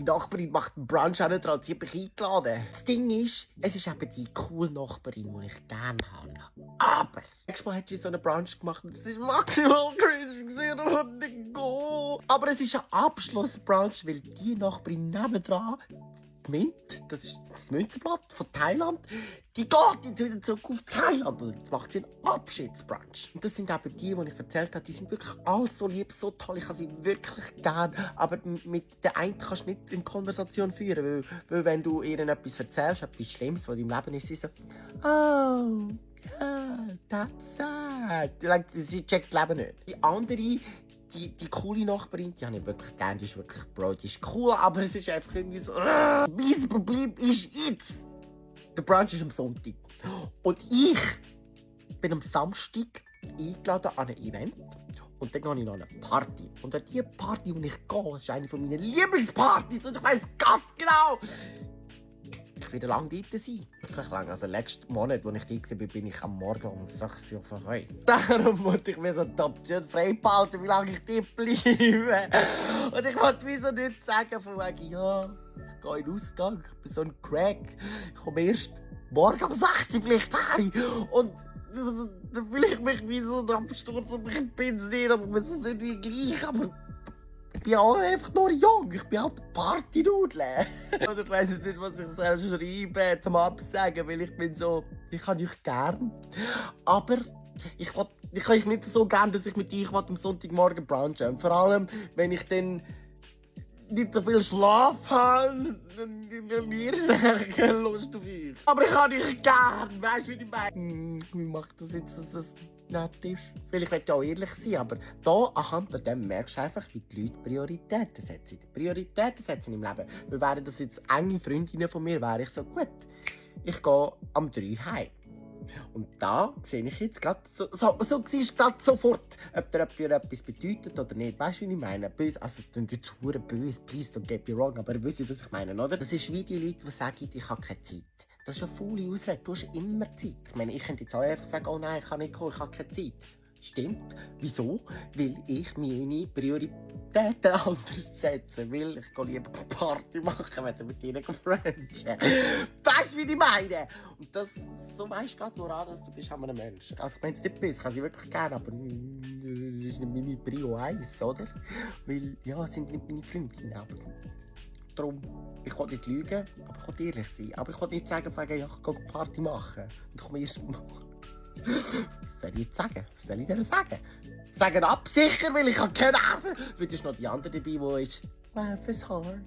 Nachbarin macht einen Brunch auch nicht dran, sie hat mich eingeladen. Das Ding ist, es ist eben die coole Nachbarin, die ich gerne habe. Aber, nächstes Mal hat sie so einen Brunch gemacht und das ist maximal cringe gewesen, da konnte ich nicht gehen. Aber es ist ein Abschlussbrunch, weil die Nachbarin nebendran, die Mint, das ist das Münzenblatt von Thailand, die geht jetzt wieder zurück auf Thailand und jetzt macht sie einen Abschiedsbrunch. Und das sind eben die ich erzählt habe, die sind wirklich alle so lieb, so toll, ich habe sie wirklich gern. Aber mit der einen kannst du nicht in Konversation führen, weil wenn du ihr etwas erzählst, etwas Schlimmes, was in deinem Leben ist, sie so, oh, yeah, that's sad. Sie checkt das Leben nicht. Die andere, die coole Nachbarin, die habe ich wirklich gern, die ist wirklich, Bro, die ist cool, aber es ist einfach irgendwie so, mein Problem ist jetzt, der Brunch ist am Sonntag und ich bin am Samstag eingeladen an ein Event und dann gehe ich noch an eine Party. Und an diese Party, wo ich gehe, ist eine meiner Lieblingspartys und ich weiss ganz genau, ich werde lange dort sein. Wirklich lange. Also letzten Monat, als ich dort war, bin ich am Morgen um 6 Uhr vorbei. Darum wollte ich mir so die Option frei behalten, wie lange ich dort bleibe. Und ich wollte wieso nicht sagen, von wegen, ja, ich gehe in den Ausgang, ich bin so ein Crack. Ich komme erst morgen um 6 Uhr vielleicht heim. Und dann fühle ich mich wie so ein Absturz und ich bin es nicht, aber es ist irgendwie gleich. Aber ich bin auch einfach nur jung, ich bin halt Partynudel. Und ich weiss jetzt nicht, was ich soll schreiben zum Absagen, weil ich bin so, ich habe euch gern, aber ich habe euch nicht so gern, dass ich mit euch am Sonntagmorgen brunchen. Vor allem, wenn ich dann nicht so viel Schlaf habe, dann habe ich keine Lust auf euch. Aber ich habe euch gern, weißt du, wie ich meine? Wie macht das jetzt, dass das nett ist? Weil ich möchte ja auch ehrlich sein, aber da anhand von dem merkst du einfach, wie die Leute Prioritäten setzen. Prioritäten setzen im Leben. Weil wären das jetzt enge Freundinnen von mir, wäre ich so, gut, ich gehe am 3 heim. Und da sehe ich jetzt gerade, so siehst du gerade sofort, ob dir etwas bedeutet oder nicht. Weißt du, wie ich meine? Böse, also jetzt hure böse, please don't get me wrong, aber ihr wisst, was ich meine, oder? Das ist wie die Leute, die sagen, ich habe keine Zeit. Das ist eine faule Ausrede, du hast immer Zeit. Ich meine, ich könnte jetzt auch einfach sagen, oh nein, ich kann nicht kommen, ich habe keine Zeit. Stimmt. Wieso? Weil ich meine Prioritäten anders setze. Weil ich lieber Party machen, wenn mit ihnen frenchen. Weißt du, wie ich meine? Und das, so weisst du gerade nur an, dass du bist an einem Menschen. Also ich meine es nicht böse, ich kann sie wirklich gerne, aber das ist nicht meine Prio 1, oder? Weil, ja, es sind nicht meine Freundinnen, aber darum, ich will nicht lügen, aber ich will ehrlich sein. Aber ich will nicht sagen, ja, ich gehe Party machen. Und komme erst mal. Was soll ich jetzt sagen? Was soll ich dir sagen? Sagen ab, sicher, weil ich habe keine Nerven. Weil da ist noch die andere dabei, die ist Life is hard.